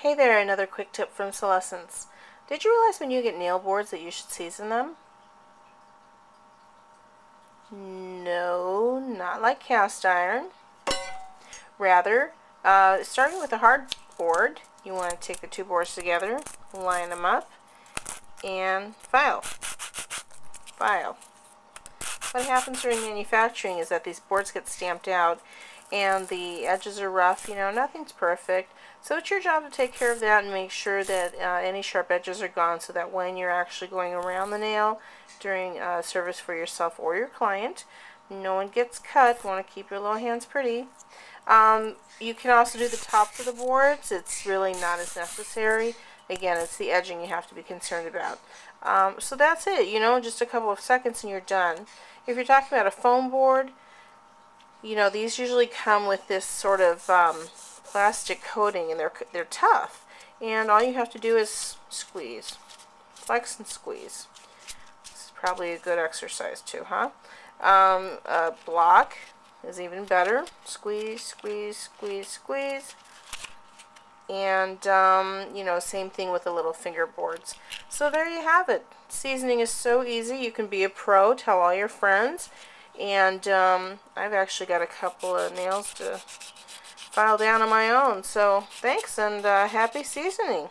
Hey there, another quick tip from Solescence. Did you realize when you get nail boards that you should season them? No, not like cast iron. Rather, starting with a hard board, you want to take the two boards together, line them up, and file. File. What happens during manufacturing is that these boards get stamped out and the edges are rough. You know, nothing's perfect. So it's your job to take care of that and make sure that any sharp edges are gone, so that when you're actually going around the nail during service for yourself or your client, no one gets cut. You want to keep your little hands pretty. You can also do the tops of the boards. It's really not as necessary. Again, it's the edging you have to be concerned about. So that's it. You know, just a couple of seconds and you're done. If you're talking about a foam board, you know, these usually come with this sort of plastic coating, and they're tough. And all you have to do is squeeze. Flex and squeeze. This is probably a good exercise too, huh? A block is even better. Squeeze, squeeze, squeeze, squeeze. And, you know, same thing with the little finger boards. So there you have it. Seasoning is so easy. You can be a pro. Tell all your friends. And I've actually got a couple of nails to file down on my own. So thanks, and happy seasoning.